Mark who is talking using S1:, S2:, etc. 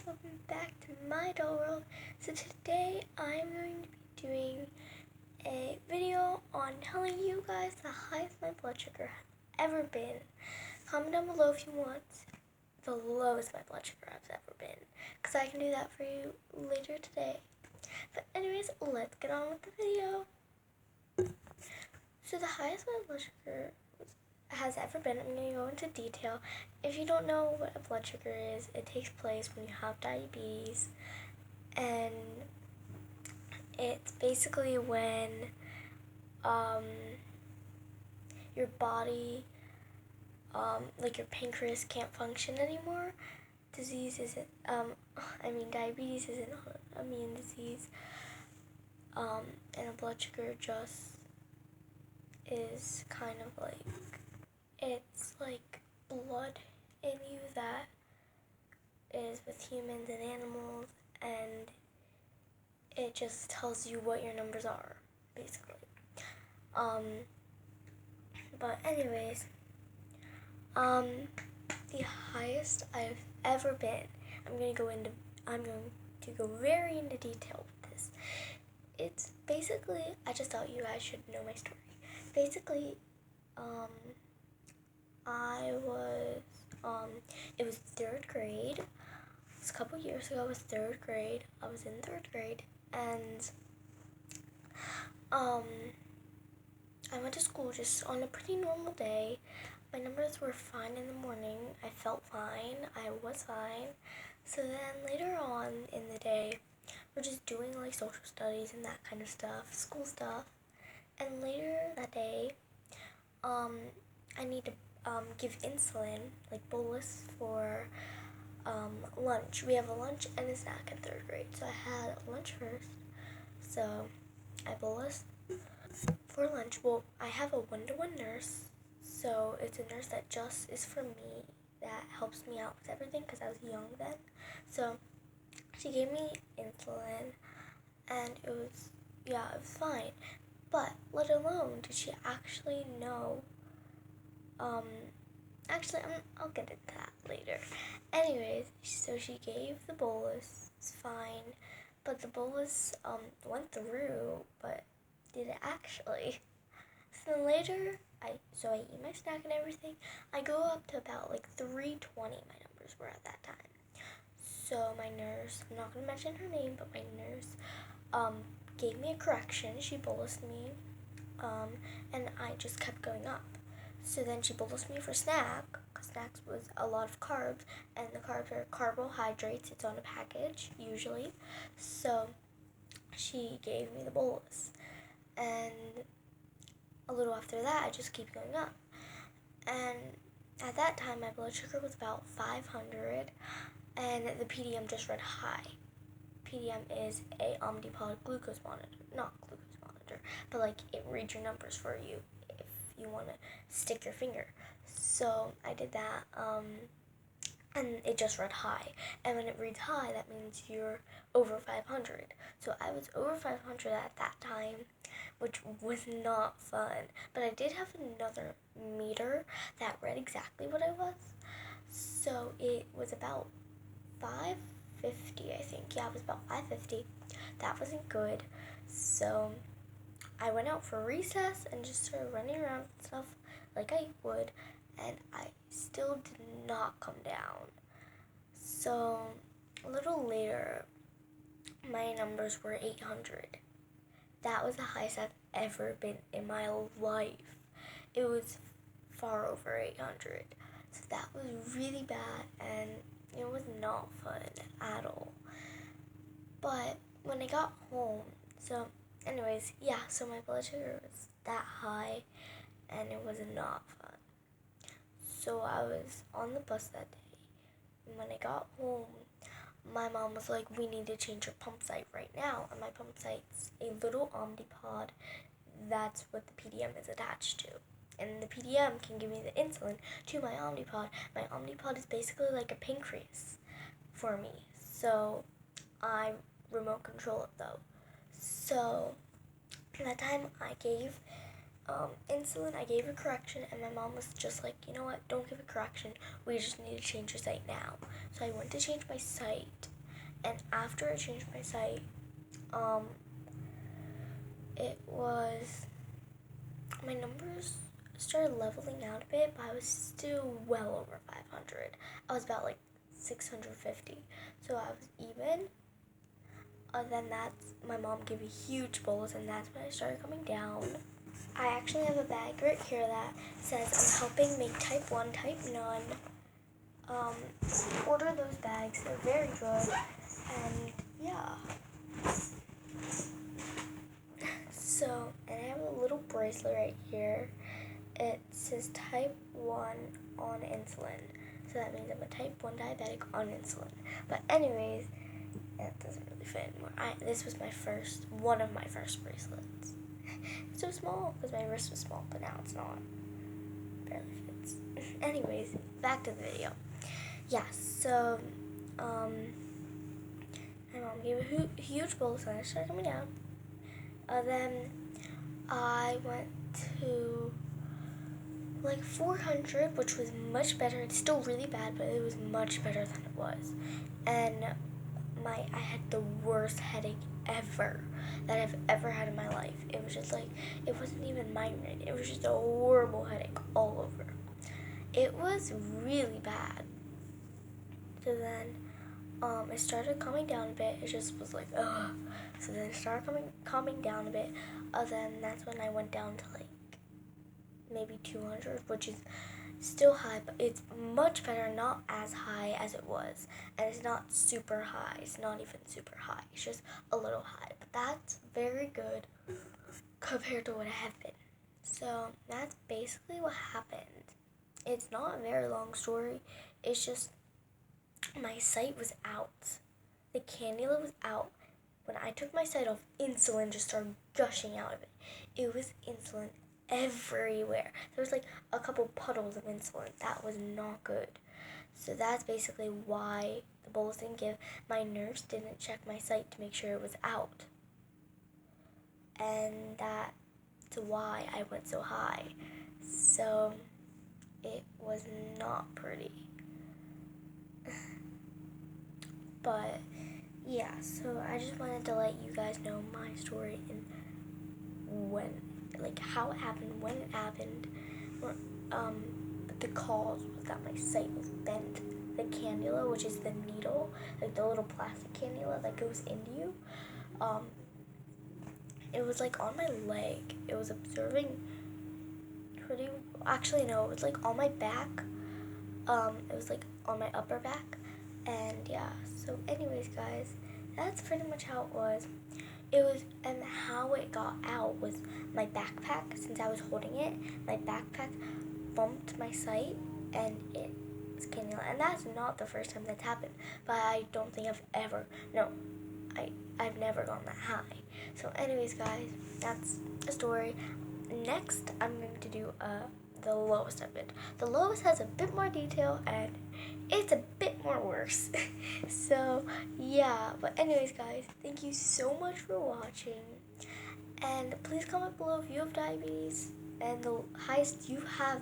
S1: guys, welcome back to my doll world. So today I'm going to be doing a video on telling you guys the highest my blood sugar has ever been. Comment down below if you want the lowest my blood sugar has ever been, because I can do that for you later today. But anyways, let's get on with the video. So the highest my blood sugar has ever been, I'm going to go into detail. If you don't know what a blood sugar is, it takes place when you have diabetes, and it's basically when your body, like your pancreas can't function anymore. Diabetes isn't an immune disease, and a blood sugar just is kind of like, it's like blood in you that is with humans and animals, and it just tells you what your numbers are, basically. But anyways, the highest I've ever been, I'm going to go very into detail with this. It's basically, I just thought you guys should know my story. Basically, it was third grade. It was a couple years ago. It was third grade. I was in third grade, and I went to school just on a pretty normal day. My numbers were fine in the morning. I felt fine. I was fine. So then later on in the day, we're just doing like social studies and that kind of stuff, school stuff. And later that day, I need to give insulin, like bolus, for lunch. We have a lunch and a snack in third grade. So I had lunch first. So I bolus for lunch. Well, I have a one-to-one nurse. So it's a nurse that just is for me, that helps me out with everything because I was young then. So she gave me insulin, and it was fine. But let alone did she actually know, I'll get into that later. Anyways, so she gave the bolus, it's fine, but the bolus went through, but did it actually? So then later, I eat my snack and everything. I go up to about like 320, my numbers were at that time. So my nurse, I'm not going to mention her name, but my nurse gave me a correction. She bolused me, and I just kept going up. So then she bolused me for snack, because snacks was a lot of carbs, and the carbs are carbohydrates. It's on a package, usually. So she gave me the bolus. And a little after that, I just keep going up. And at that time, my blood sugar was about 500, and the PDM just read high. PDM is a Omnipod glucose monitor, not glucose monitor, but like it reads your numbers for you if you want to stick your finger. So I did that, and it just read high. And when it reads high, that means you're over 500. So I was over 500 at that time, which was not fun. But I did have another meter that read exactly what I was. So it was about 550, I think. Yeah, it was about 550. That wasn't good. So I went out for recess and just started running around and stuff like I would, and I still did not come down. So a little later, my numbers were 800. That was the highest I've ever been in my life. It was far over 800. So that was really bad, and it was not fun at all. But when I got home, so my blood sugar was that high, and it was not fun. So I was on the bus that day, and when I got home, my mom was like, we need to change your pump site right now. And my pump site's a little Omnipod. That's what the PDM is attached to. And the PDM can give me the insulin to my Omnipod. My Omnipod is basically like a pancreas for me. So I remote control it though. So that time I gave insulin, I gave a correction, and my mom was just like, you know what, don't give a correction, we just need to change your site now. So I went to change my site, And after I changed my sight, it was, my numbers started leveling out a bit, but I was still well over 500. I was about like 650, so I was even. Then that's, my mom gave a huge bolus, and that's when I started coming down. I actually have a bag right here that says I'm helping make type 1, type none. Order those bags, they're very good, and yeah. So, and I have a little bracelet right here. It says type 1 on insulin. So that means I'm a type 1 diabetic on insulin. But anyways, it doesn't really fit anymore. This was one of my first bracelets. It's so small because my wrist was small, but now it's not. Barely fits. Anyways, back to the video. Yeah, so, my mom gave a huge bolus and I started coming down. Then I went to like 400, which was much better. It's still really bad, but it was much better than it was. And I had the worst headache ever that I've ever had in my life. It was just like, it wasn't even migraine. It was just a horrible headache all over. It was really bad. So then, it started calming down a bit. It just was like, ugh. So then it started calming down a bit. Then that's when I went down to like maybe 200, which is still high, but it's much better, not as high as it was. And it's not super high. It's not even super high. It's just a little high. But that's very good compared to what I have been. So that's basically what happened. It's not a very long story. It's just my sight was out. The cannula was out. When I took my sight off, insulin just started gushing out of it. It was insulin everywhere. There was like a couple puddles of insulin. That was not good. So that's basically why the bolus didn't give. My nurse didn't check my sight to make sure it was out. And that's why I went so high. So it was not pretty. But yeah, so I just wanted to let you guys know my story and when, like how it happened, when it happened. The cause was that my sight was bent. The cannula, which is the needle, like the little plastic cannula that goes into you, it was like on my leg. It was observing pretty, actually no, it was like on my back. It was like on my upper back. And yeah, so anyways guys, that's pretty much how it was. And how it got out was my backpack, since I was holding it, my backpack bumped my sight and it was cannula. And that's not the first time that's happened, but I don't think I've never gone that high. So anyways guys, that's a story. Next, I'm going to do the lowest of it. The lowest has a bit more detail and it's a bit more worse. So yeah, but anyways guys, thank you so much for watching, and please comment below if you have diabetes and the highest you have